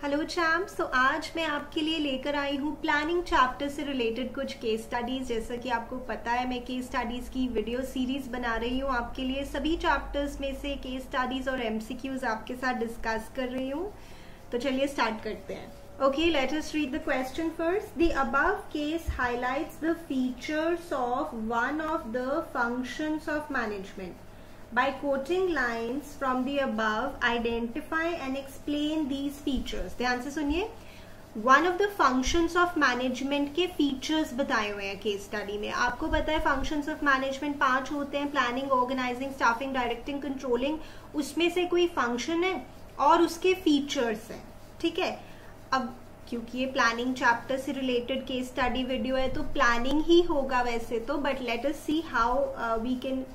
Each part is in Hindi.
Hello champs. तो आज मैं आपके लिए लेकर आई हूँ प्लानिंग चैप्टर से रिलेटेड कुछ केस स्टडीज। जैसा कि आपको पता है मैं केस स्टडीज की वीडियो सीरीज बना रही हूँ आपके लिए। सभी चैप्टर्स में से केस स्टडीज और एमसीक्यूज आपके साथ डिस्कस कर रही हूँ। तो चलिए स्टार्ट करते हैं। Okay, let us read the question first. The above case highlights the features of one of the functions of management. By quoting lines from the above, identify and explain these features. ध्यान से सुनिए। One of the functions of management के features बताए हुए हैं केस स्टडी में। आपको पता है functions of management 5 होते हैं: planning, organizing, staffing, directing, controlling. उसमें से कोई फंक्शन है और उसके फीचर्स हैं। ठीक है। अब क्योंकि ये प्लानिंग चैप्टर से रिलेटेड केस स्टडी वीडियो है तो प्लानिंग ही होगा वैसे तो, but let us see how we can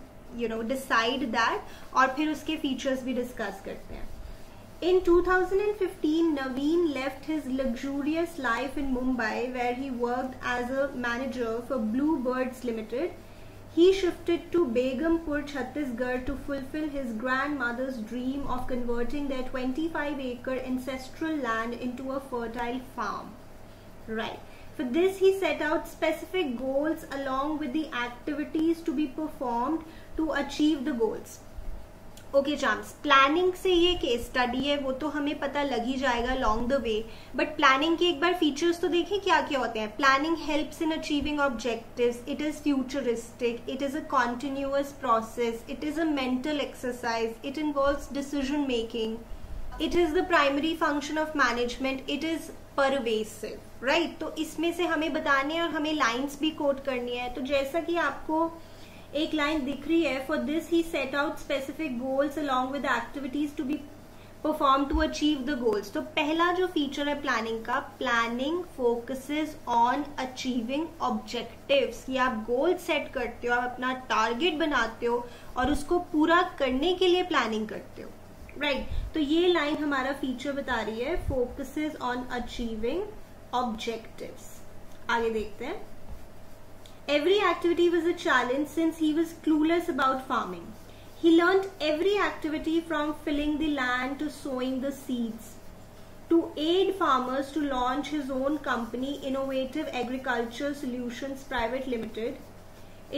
decide that, और फिर उसके फीचर्स भी डिस्कस करते हैं। In 2015, Naveen left his luxurious life in Mumbai, where he worked as a manager for Bluebirds Limited. He shifted to Begumpur, Chhattisgarh to fulfill his grandmother's dream of converting their 25-acre ancestral land into a fertile farm. Right. For this, he set out specific goals along with the activities to be performed to achieve the goals. Okay champs, planning से ये केस स्टडी है वो तो हमें पता लग ही जाएगा long the way, but planning के एक बार फीचर्स तो देखें क्या क्या होते हैं। Planning helps in achieving objectives, it is futuristic, it is a continuous process, it is a mental exercise, it involves decision making, it is the primary function of management, it is pervasive. Right. तो इसमें से हमें बताने हैं और हमें लाइन्स भी कोट करनी है। तो जैसा कि आपको एक लाइन दिख रही है, for this he set out specific goals along with activities to be perform to achieve the goals. तो पहला जो फीचर है प्लानिंग का, planning focuses on achieving objectives. कि आप गोल सेट करते हो, आप अपना टारगेट बनाते हो और उसको पूरा करने के लिए प्लानिंग करते हो। राइट। तो ये लाइन हमारा फीचर बता रही है, फोकसेस ऑन अचीविंग ऑब्जेक्टिव्स। आगे देखते हैं। Every activity was a challenge since he was clueless about farming. He learned every activity from filling the land to sowing the seeds. To aid farmers to launch his own company, Innovative Agriculture Solutions Private Limited.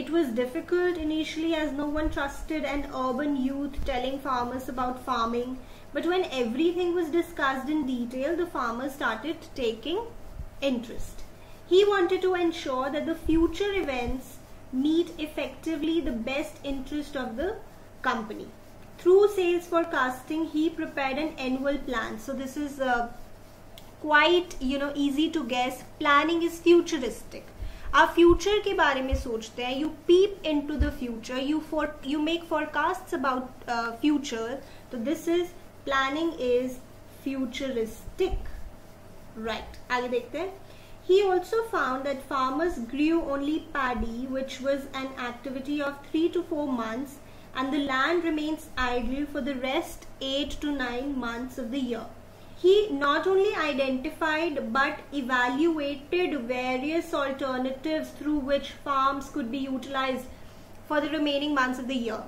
It was difficult initially as no one trusted an urban youth telling farmers about farming. But when everything was discussed in detail, the farmers started taking interest. He wanted to ensure that the future events meet effectively the best interest of the company. Through sales forecasting, he prepared an annual plan. So this is quite easy to guess. Planning is futuristic. आप फ्यूचर के बारे में सोचते हैं, you peep into the future, you make forecasts about future. तो this is planning is futuristic. Right. आगे देखते हैं। He also found that farmers grew only paddy, which was an activity of 3 to 4 months, and the land remains idle for the rest 8 to 9 months of the year. He not only identified but evaluated various alternatives through which farms could be utilized for the remaining months of the year.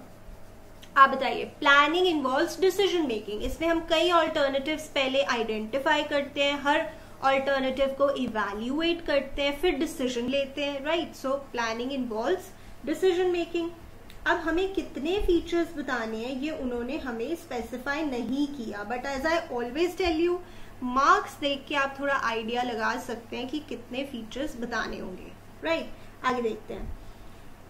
आप बताइए, प्लानिंग इन्वॉल्व्स डिसीजन मेकिंग। इसमें हम कई ऑल्टरनेटिव्स पहले आइडेंटिफाई करते हैं, हर ऑल्टरनेटिव को इवेल्युएट करते हैं, फिर डिसीजन लेते हैं। Right. So planning involves decision making. अब हमें कितने फीचर्स बताने हैं ये उन्होंने हमें स्पेसिफाई नहीं किया, but as I always tell you, marks देख के आप थोड़ा आइडिया लगा सकते हैं कि कितने फीचर्स बताने होंगे। राइट। आगे देखते हैं।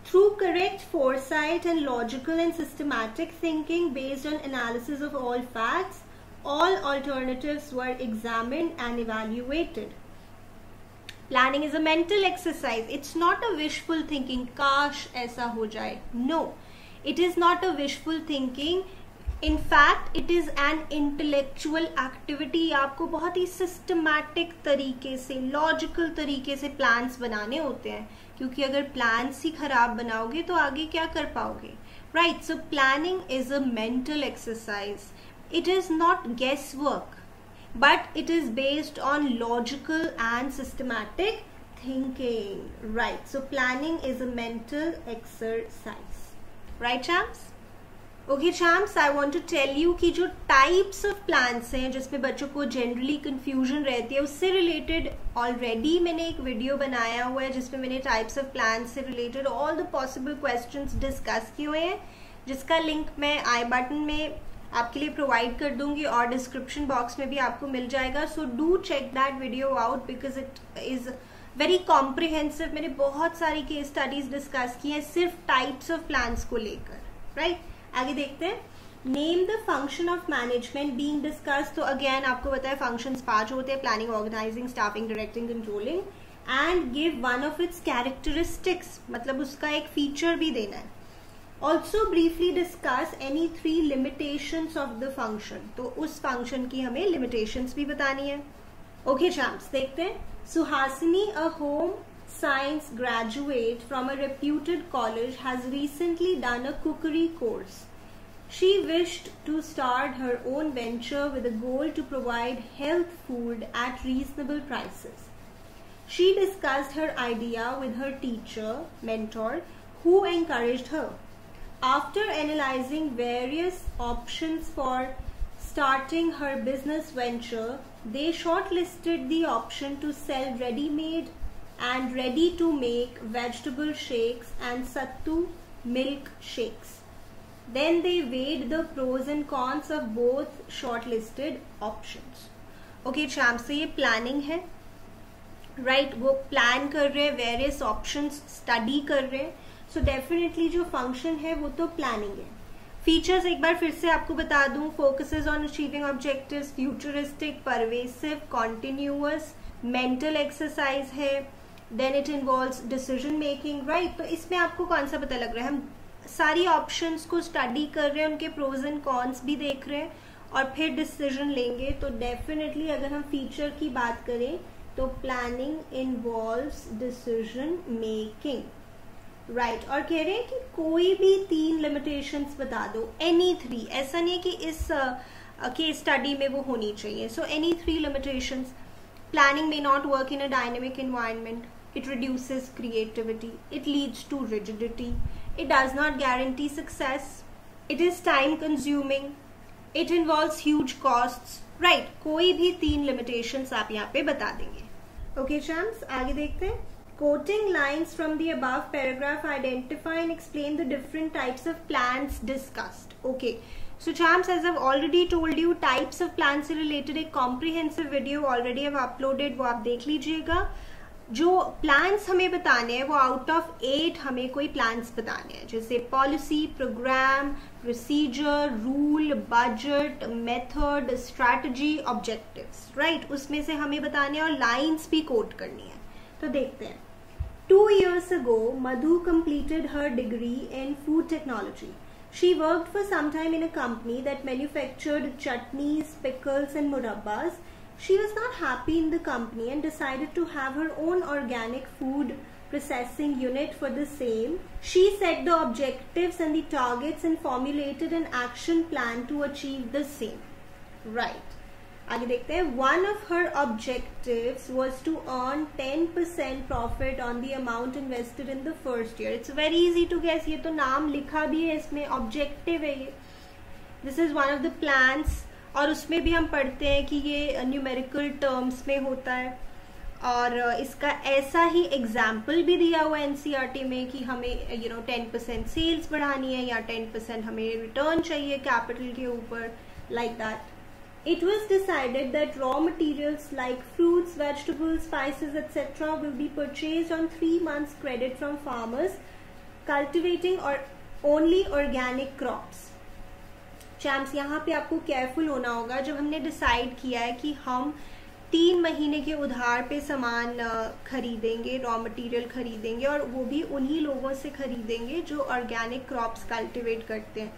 Through correct foresight and logical and systematic thinking based on analysis of all facts, all alternatives were examined and evaluated. Planning is a mental exercise. It's not a wishful thinking. काश ऐसा हो जाए. No, it is not a wishful thinking. In fact, it is an intellectual activity. आपको बहुत ही systematic तरीके से, logical तरीके से plans बनाने होते हैं, क्योंकि अगर plans ही खराब बनाओगे तो आगे क्या कर पाओगे। Right. So planning is a mental exercise. It is not guesswork, but it is based on logical and systematic thinking. Right. So planning is a mental exercise. Right, champs? Okay champs, I want to tell you कि जो टाइप्स ऑफ प्लांट्स हैं जिसमें बच्चों को जनरली कंफ्यूजन रहती है, उससे रिलेटेड ऑलरेडी मैंने एक वीडियो बनाया हुआ है जिसमें मैंने टाइप्स ऑफ प्लांट्स से related all the possible questions discuss किए हुए हैं, जिसका लिंक मैं आई बटन में आपके लिए प्रोवाइड कर दूंगी और डिस्क्रिप्शन बॉक्स में भी आपको मिल जाएगा. So do check that video out because it is very comprehensive. मैंने बहुत सारी केस स्टडीज डिस्कस की हैं सिर्फ टाइप्स ऑफ प्लांट्स को लेकर. राइट, आगे देखते हैं. Name the function of management being discuss. तो अगेन आपको पता है फंक्शंस 5 होते हैं: planning, organizing, staffing, directing, controlling. And give one of its characteristics, मतलब उसका एक फीचर भी देना है. Also briefly discuss any 3 limitations of the function. तो उस फंक्शन की हमें लिमिटेशंस भी बतानी है. ओके चैम्प्स, देखते हैं. Suhasini, a home science graduate from a reputed college, has recently done a cookery course. She wished to start her own venture with a goal to provide health food at reasonable prices. She discussed her idea with her teacher, mentor, who encouraged her. After analyzing various options for starting her business venture, they shortlisted the option to sell ready-made and ready-to-make vegetable shakes and sattu milk shakes. Then they weighed the pros and cons of both shortlisted options. Okay champs, so ये planning है, right? वो plan कर रहे हैं, various options study कर रहे हैं. So definitely जो function है वो तो planning है. Features एक बार फिर से आपको बता दूं: focuses on achieving objectives, futuristic, pervasive, continuous, mental exercise है. Then it involves decision making, right? तो इसमें आपको कौन सा पता लग रहा है? हम सारी ऑप्शंस को स्टडी कर रहे हैं, उनके प्रोज एंड कॉन्स भी देख रहे हैं और फिर डिसीजन लेंगे. तो डेफिनेटली अगर हम फीचर की बात करें तो planning involves decision making, right. और कह रहे हैं कि कोई भी 3 लिमिटेशंस बता दो, एनी 3. ऐसा नहीं है कि इस केस स्टडी में वो होनी चाहिए. So any 3 limitations. Planning may not work in a dynamic environment. It reduces creativity. It leads to rigidity. It does not guarantee success. It is time consuming. It involves huge costs. Right. कोई भी 3 limitations आप यहाँ पे बता देंगे. Okay, champs, आगे देखते हैं. Quoting lines from the above paragraph, identify and explain the different types of plants discussed. Okay. So champs, as I've already told you, types of plants से related एक comprehensive video already I've uploaded, वो आप देख लीजिएगा. जो plants हमें बताने हैं वो out of 8 हमें कोई plants बताने हैं, जैसे policy, program, procedure, rule, budget, method, strategy, objectives, right? उसमें से हमें बताने हैं और lines भी quote करनी है. तो देखते हैं. 2 years ago, Madhu completed her degree in food technology. She worked for some time in a company that manufactured chutneys, pickles and murabbas. She was not happy in the company and decided to have her own organic food processing unit for the same. She set the objectives and the targets and formulated an action plan to achieve the same. Right. आगे देखते हैं. One of her objectives was to earn 10% profit on the amount invested in the first year. It's very easy to guess. ये तो नाम लिखा भी है इसमें, objective है ये. This is one of the plans. और उसमें भी हम पढ़ते हैं कि ये numerical terms में होता है और इसका ऐसा ही एग्जाम्पल भी दिया हुआ है NCERT में कि हमें 10% सेल्स बढ़ानी है या 10% हमें रिटर्न चाहिए कैपिटल के ऊपर, like that. It was decided that raw materials like fruits, vegetables, spices, etc. will be purchased on 3 months credit from farmers cultivating or only organic crops. Champs, यहाँ पे आपको केयरफुल होना होगा. जब हमने डिसाइड किया है कि हम 3 महीने के उधार पे सामान खरीदेंगे, रॉ मटेरियल खरीदेंगे और वो भी उन्हीं लोगों से खरीदेंगे जो ऑर्गेनिक क्रॉप्स कल्टिवेट करते हैं,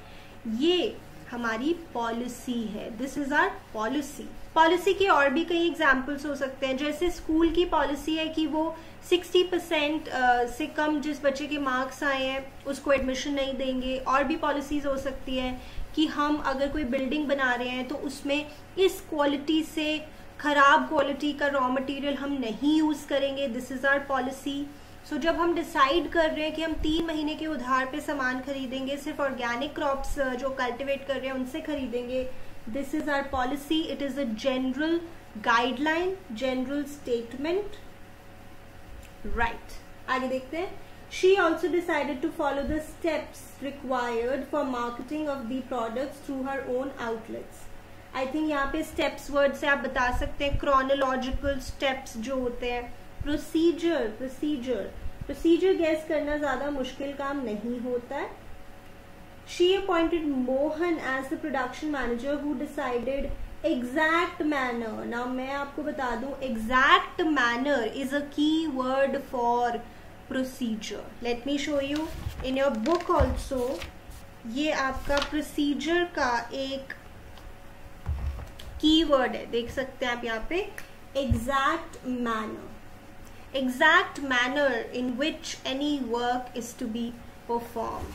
ये हमारी पॉलिसी है. This is our policy. Policy के और भी कई एग्जाम्पल्स हो सकते हैं, जैसे स्कूल की पॉलिसी है कि वो 60% से कम जिस बच्चे के मार्क्स आए हैं उसको एडमिशन नहीं देंगे. और भी पॉलिसीज हो सकती है कि हम अगर कोई बिल्डिंग बना रहे हैं तो उसमें इस क्वालिटी से खराब क्वालिटी का रॉ मटेरियल हम नहीं यूज करेंगे. This is our policy. So जब हम डिसाइड कर रहे हैं कि हम 3 महीने के उधार पे सामान खरीदेंगे, सिर्फ ऑर्गेनिक क्रॉप्स जो कल्टिवेट कर रहे हैं उनसे खरीदेंगे, this is our policy. It is a general guideline, general statement. Right, आगे देखते हैं. She also decided to follow the steps required for marketing of the products through her own outlets. I think यहाँ पे steps word से आप बता सकते हैं chronological steps जो होते हैं. Procedure guess करना ज्यादा मुश्किल काम नहीं होता है. She appointed Mohan as the production manager who decided exact manner. Now मैं आपको बता दूं, exact manner is a key word for procedure. Let me show you in your book also. ये आपका procedure का एक कीवर्ड है, देख सकते हैं आप यहाँ पे. exact manner in which any work is to be performed.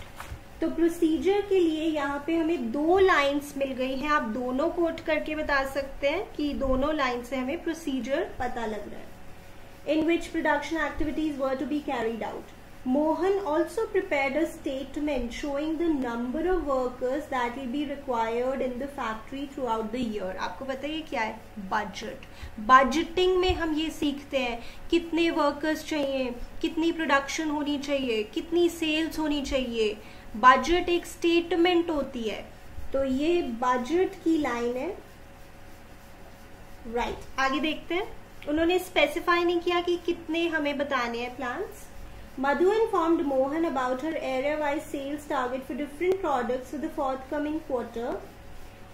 तो प्रोसीजर के लिए यहाँ पे हमें 2 लाइंस मिल गई हैं. आप दोनों कोट करके बता सकते हैं कि दोनों लाइन से हमें प्रोसीजर पता लग रहा है. In which production activities were to be carried out. Mohan also prepared a statement showing the number of workers that will be required in the factory throughout the year. आपको पता है ये क्या है? बजट. बजटिंग में हम ये सीखते हैं कितने वर्कर्स चाहिए, कितनी प्रोडक्शन होनी चाहिए, कितनी सेल्स होनी चाहिए. बजट एक स्टेटमेंट होती है. तो ये बजट की लाइन है. राइट, आगे देखते हैं. उन्होंने स्पेसिफाई नहीं किया कि कितने हमें बताने हैं plans. Madhu informed Mohan about her area wise sales target for different products for the forthcoming quarter.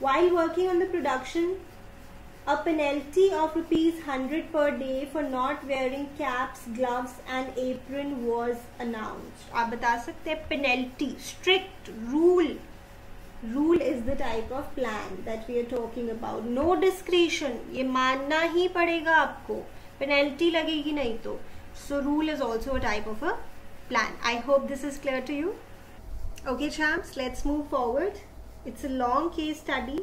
While working on the production, a penalty of ₹100 per day for not wearing caps, gloves and apron was announced. आप बता सकते हैं penalty, strict rule. Rule is the type of plan that we are talking about. No discretion, ये मानना ही पड़ेगा आपको, पेनल्टी लगेगी नहीं तो. So rule is also a type of a plan. I hope this is clear to you. Okay champs, let's move forward. It's a long case study.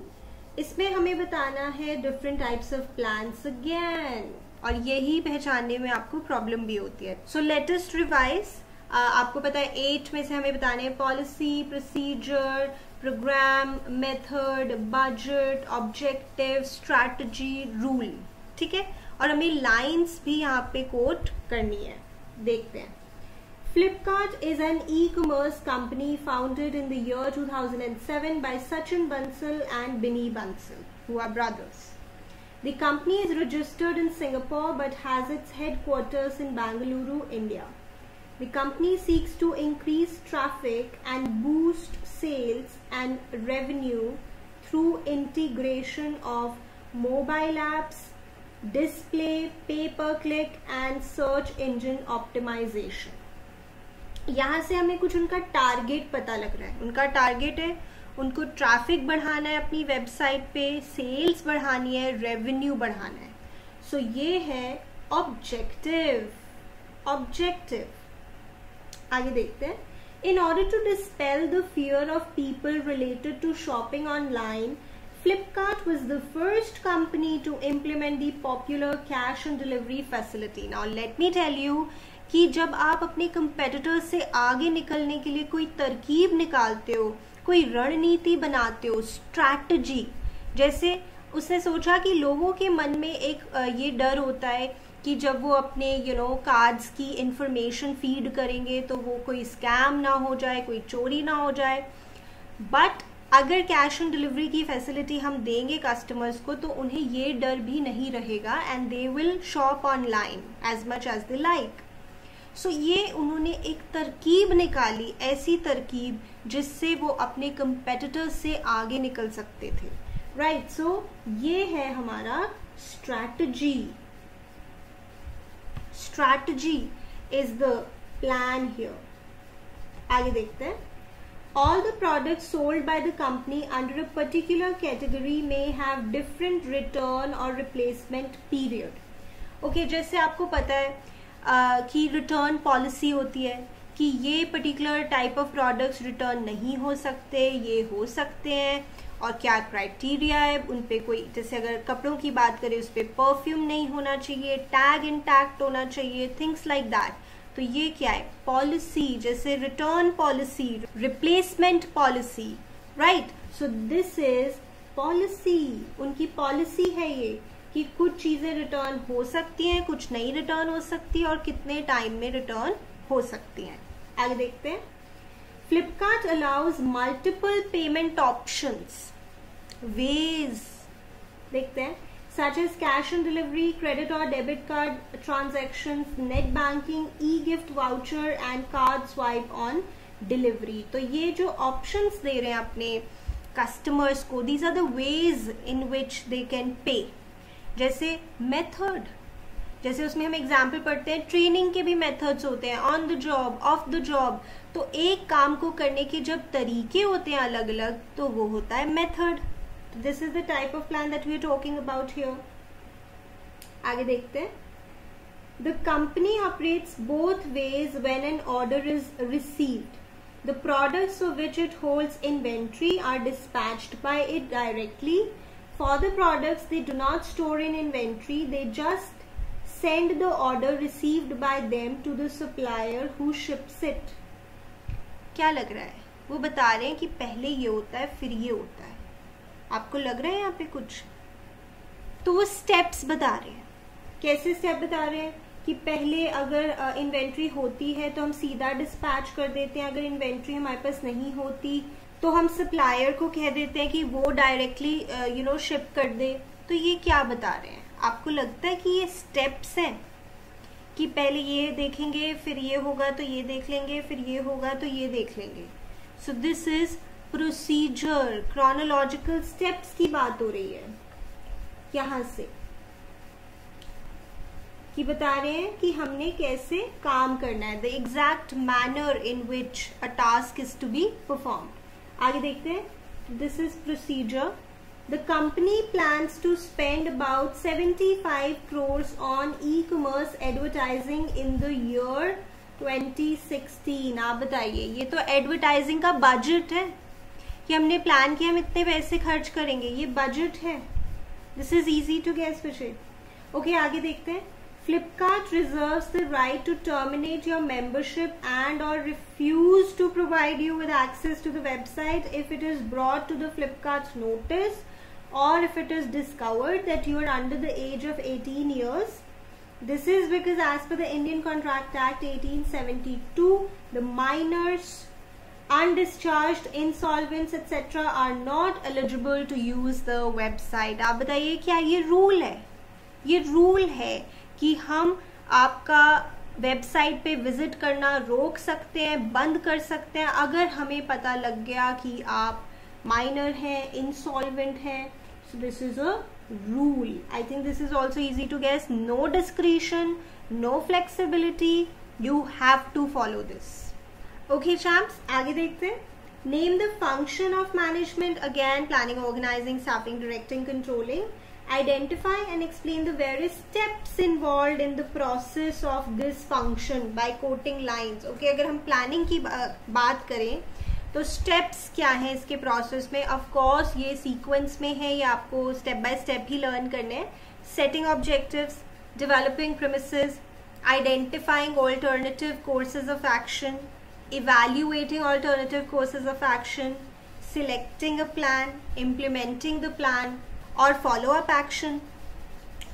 इसमें हमें बताना है different types of plans again, और यही पहचानने में आपको प्रॉब्लम भी होती है. So let us revise. आपको पता है 8 में से हमें बताने हैं policy, procedure, programme, method, budget, objective, strategy, rule. ठीक है, और हमें लाइंस भी यहाँ पे कोट करनी है. देखते हैं. Flipkart is an e-commerce company founded in the year 2007 by Sachin Bansal and Binny Bansal, who are brothers. The company is registered in Singapore but has its headquarters in Bangalore, India. The company seeks to increase traffic and boost sales and revenue through integration of mobile apps, display, pay-per-click and search engine optimization. यहाँ से हमें कुछ उनका टारगेट पता लग रहा है. उनका टारगेट है उनको ट्रैफिक बढ़ाना है अपनी वेबसाइट पे, सेल्स बढ़ानी है, रेवेन्यू बढ़ाना है. सो ये है ऑब्जेक्टिव. आगे देखते हैं. In order to dispel the fear of people related to shopping online, Flipkart was the first company to implement the popular cash on delivery facility. Now let me tell you कि जब आप अपने कंपेटिटर से आगे निकलने के लिए कोई तरकीब निकालते हो, कोई रणनीति बनाते हो, स्ट्रैटेजी, जैसे उसने सोचा कि लोगों के मन में एक ये डर होता है कि जब वो अपने कार्ड्स की इंफॉर्मेशन फीड करेंगे तो वो कोई स्कैम ना हो जाए, कोई चोरी ना हो जाए. बट अगर कैश ऑन डिलीवरी की फैसिलिटी हम देंगे कस्टमर्स को तो उन्हें ये डर भी नहीं रहेगा and they will shop online as much as they like. So ये उन्होंने एक तरकीब निकाली, ऐसी तरकीब जिससे वो अपने कंपेटिटर से आगे निकल सकते थे. राइट, सो ये है हमारा strategy. Strategy is the plan here. आगे देखते हैं. All the products sold by the company under a particular category may have different return or replacement period. Okay, जैसे आपको पता है कि रिटर्न पॉलिसी होती है कि ये particular type of products return नहीं हो सकते, ये हो सकते हैं, और क्या क्राइटेरिया है उन पे. कोई जैसे अगर कपड़ों की बात करें उस पर परफ्यूम नहीं होना चाहिए, टैग इंटैक्ट होना चाहिए, थिंग्स लाइक दैट. तो ये क्या है, पॉलिसी, जैसे return policy, replacement policy, right. So this is policy, उनकी पॉलिसी है ये कि कुछ चीजें रिटर्न हो सकती हैं, कुछ नहीं रिटर्न हो सकती है, और कितने टाइम में रिटर्न हो सकती हैं। आगे देखते हैं। Flipkart allows multiple payment options, ways देखते हैं, such as cash on delivery, credit or debit card transactions, net banking, e-gift voucher and card swipe on delivery। तो ये जो options दे रहे हैं अपने customers को, these are the ways in which they can pay। जैसे method, जैसे उसमें हम एग्जाम्पल पढ़ते हैं, ट्रेनिंग के भी मेथड्स होते हैं, on the job, of the job. तो एक काम को करने के जब तरीके होते हैं अलग अलग, तो वो होता है method. This is the type of plan that we are talking about here। आगे देखते हैं। The company operates both ways when an order is received. The products for which it holds inventory are dispatched by it directly. For the products they do not store in inventory, they just send the order received by them to the supplier who ships it। क्या लग रहा है? वो बता रहे हैं कि पहले ये होता है, फिर ये होता है। आपको लग रहा है यहाँ पे कुछ? तो वो स्टेप्स बता रहे हैं। कैसे स्टेप बता रहे हैं कि पहले अगर इन्वेंट्री होती है तो हम सीधा डिस्पैच कर देते हैं, अगर इन्वेंट्री हमारे पास नहीं होती तो हम सप्लायर को कह देते हैं कि वो डायरेक्टली शिप कर दे। तो ये क्या बता रहे हैं? आपको लगता है कि ये स्टेप्स हैं कि पहले ये देखेंगे, फिर ये होगा तो ये देख लेंगे, फिर ये होगा तो ये देख लेंगे। सो this is procedure, chronological steps की बात हो रही है यहां से, कि बता रहे हैं कि हमने कैसे काम करना है, the exact manner in which a task is to be performed. आगे देखते हैं। This is procedure. The company plans to spend about 75 crores on e commerce advertising in the year 2016। आप बताइए, ये तो एडवर्टाइजिंग का बजट है कि हमने प्लान किया हम इतने पैसे खर्च करेंगे, ये बजट है। This is easy to guess बच्चे। ओके, आगे देखते हैं। Flipkart reserves the right to terminate your membership and or refuse to provide you with access to the website if it is brought to the Flipkart notice or if it is discovered that you are under the age of 18 years. This is because as per the Indian Contract Act 1872, the minors, undischarged, insolvents etc. are not eligible to use the website। आप बताइए क्या ये रूल है? ये रूल है कि हम आपका वेबसाइट पे विजिट करना रोक सकते हैं, बंद कर सकते हैं अगर हमें पता लग गया कि आप माइनर हैं, इंसॉल्वेंट हैं। So this is a rule. I think this is also easy to guess. No discretion, no flexibility. You have to follow this. Okay, champs. आगे देखते हैं. Name the function of management. Again, planning, organizing, staffing, directing, controlling. Identify and explain the various steps involved in the process of this function by quoting lines. Okay, अगर हम planning की बात करें तो स्टेप्स क्या है इसके प्रोसेस में? ऑफ कोर्स ये सीक्वेंस में है, ये आपको step by step he learn करने हैं। Setting objectives, developing premises, identifying alternative courses of action, evaluating alternative courses of action, selecting a plan, implementing the plan और फॉलो अप एक्शन।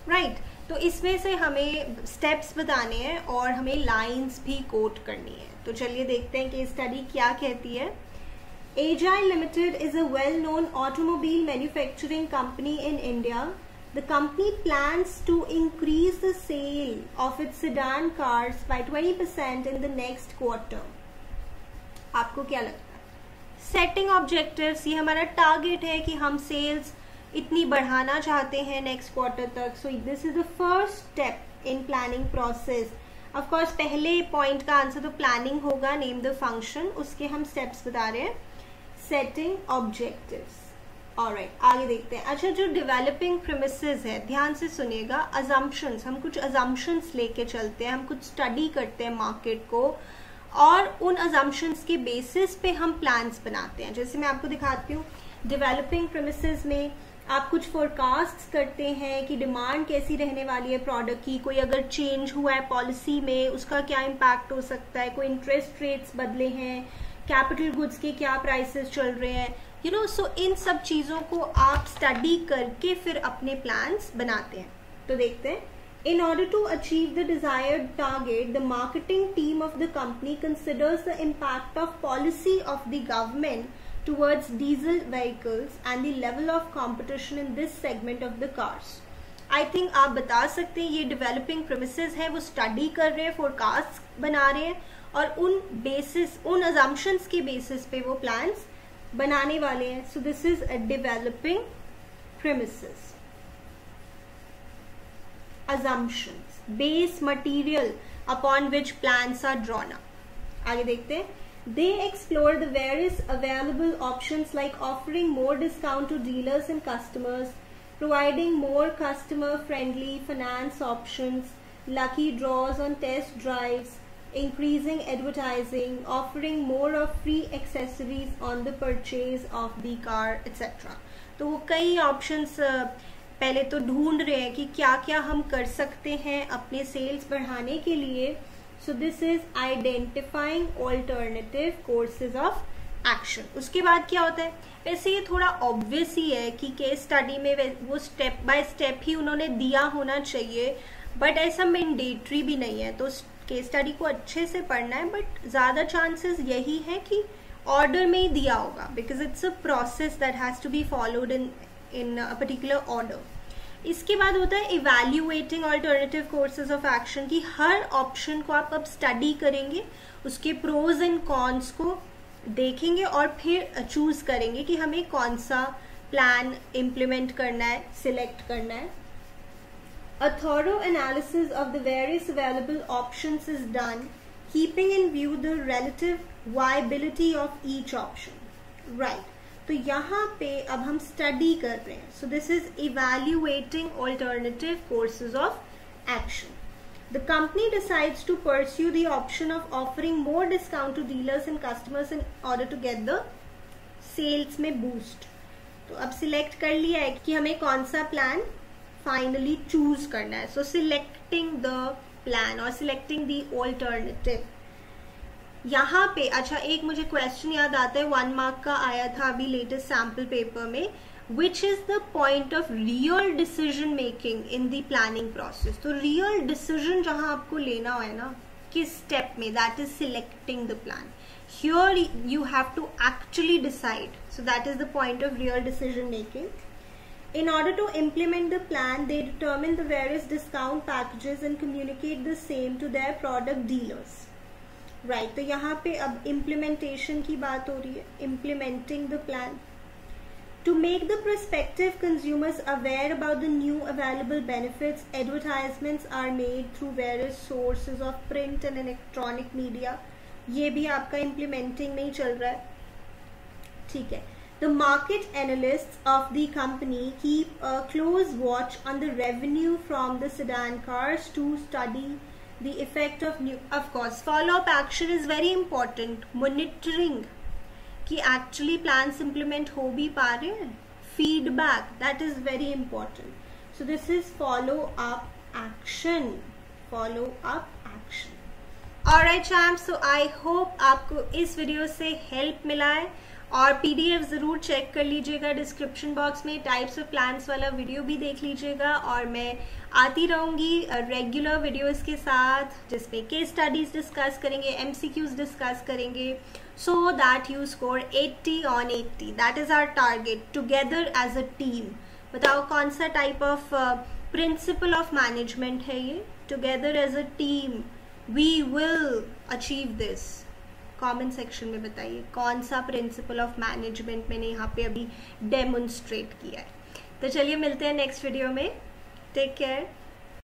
राइट, तो इसमें से हमें स्टेप्स बताने हैं और हमें लाइंस भी कोट करनी है। तो चलिए देखते हैं कि स्टडी क्या कहती है। Agile Limited is a well-known automobile manufacturing company in India. The company plans to increase the sale of its sedan cars by 20% in the next quarter. आपको क्या लगता है? Setting objectives, ये हमारा टारगेट है कि हम सेल्स इतनी बढ़ाना चाहते हैं नेक्स्ट क्वार्टर तक। सो this is the first step in planning process. Of course पहले पॉइंट का आंसर तो प्लानिंग होगा, नेम द फंक्शन, उसके हम स्टेप्स बता रहे हैं। Setting objectives. ऑलराइट, आगे देखते हैं। अच्छा, जो डेवलपिंग प्रीमिसेस है, ध्यान से सुनिएगा। अजम्पशंस, हम कुछ अजम्पशंस लेके चलते हैं, हम कुछ स्टडी करते हैं मार्केट को और उन अजम्पशंस के बेसिस पे हम प्लान्स बनाते हैं। जैसे मैं आपको दिखाती हूँ, डेवलपिंग प्रीमिसेस में आप कुछ फोरकास्ट करते हैं कि डिमांड कैसी रहने वाली है प्रोडक्ट की, कोई अगर चेंज हुआ है पॉलिसी में उसका क्या इम्पैक्ट हो सकता है, कोई इंटरेस्ट रेट्स बदले हैं, कैपिटल गुड्स के क्या प्राइसेस चल रहे हैं, यू नो। सो इन सब चीज़ों को आप स्टडी करके फिर अपने प्लान्स बनाते हैं। तो देखते हैं, in order to achieve the desired target, the marketing team of the company considers the impact of policy of the government towards diesel vehicles and the level of competition in this segment of the cars. I think आप बता सकते हैं ये developing premises है, वो study कर रहे हैं, forecast बना रहे हैं और उन assumptions के basis पे वो plans बनाने वाले हैं. So this is a developing premises. Assumptions, base material upon which plans are drawn up. आगे देखते हैं. They explore the various available options like offering more discount to dealers and customers, providing more customer-friendly finance options, lucky draws on test drives, increasing advertising, offering more of free accessories on the purchase of the car, etc. तो वो कई options पहले तो ढूंढ रहे हैं कि क्या क्या हम कर सकते हैं अपने सेल्स बढ़ाने के लिए. सो this is identifying alternative courses of action. उसके बाद क्या होता है, वैसे ये थोड़ा ऑब्वियस ही है कि केस स्टडी में वो स्टेप बाय स्टेप ही उन्होंने दिया होना चाहिए, बट ऐसा मैंडेटरी भी नहीं है. तो केस स्टडी को अच्छे से पढ़ना है, बट ज़्यादा चांसेस यही है कि ऑर्डर में ही दिया होगा, because it's a process that has to be followed in a particular order. इसके बाद होता है evaluating alternative courses of action, की हर ऑप्शन को आप अब स्टडी करेंगे, उसके प्रोज एंड कॉन्स को देखेंगे और फिर चूज करेंगे कि हमें कौन सा प्लान इम्प्लीमेंट करना है, सिलेक्ट करना है. A thorough analysis of the various available options is done, keeping in view the relative viability of each option. Right. तो यहाँ पे अब हम स्टडी कर रहे हैं. So this is evaluating alternative courses of action. The company decides to pursue the option of offering more discount to dealers and customers in order to get the sales में बूस्ट. तो अब सिलेक्ट कर लिया है कि हमें कौन सा प्लान फाइनली चूज करना है. सो सिलेक्टिंग द प्लान और सिलेक्टिंग द ऑल्टरनेटिव. यहाँ पे अच्छा एक मुझे क्वेश्चन याद आता है, 1 मार्क का आया था अभी लेटेस्ट सैम्पल पेपर में. Which is the point of real decision making in the planning process. तो रियल डिसीजन जहाँ आपको लेना है ना, किस स्टेप में, that is selecting the plan. Here you have to actually decide. So that is the point of real decision making. In order to implement the plan, they determine the various discount packages and communicate the same to their product dealers. Right. तो यहाँ पे अब इम्प्लीमेंटेशन की बात हो रही है, implementing the plan. To make the prospective consumers aware about the new available benefits, advertisements are made through various sources of print and electronic media. ये भी आपका इम्प्लीमेंटिंग में ही चल रहा है. ठीक है. The market analysts of the company keep a close watch on the revenue from the sedan cars to study the effect of new. Of course, follow-up action is very important. Monitoring कि actually plans implement हो भी पा रहे हैं. Feedback, that is very important. So this is follow-up action. Follow-up action. Alright champs, so I hope आपको इस वीडियो से हेल्प मिला है. और PDF ज़रूर चेक कर लीजिएगा डिस्क्रिप्शन बॉक्स में. टाइप्स ऑफ प्लान्स वाला वीडियो भी देख लीजिएगा. और मैं आती रहूँगी रेगुलर वीडियोस के साथ, जिसमें केस स्टडीज़ डिस्कस करेंगे, MCQs डिस्कस करेंगे, so that you score 80 on 80. That is our target, together as a team. बताओ कौन सा type of principle of management है ये. Together as a team we will achieve this. Comment section में बताइए कौन सा प्रिंसिपल ऑफ मैनेजमेंट मैंने यहाँ पे अभी डेमोन्स्ट्रेट किया है. तो चलिए मिलते हैं नेक्स्ट वीडियो में. Take care.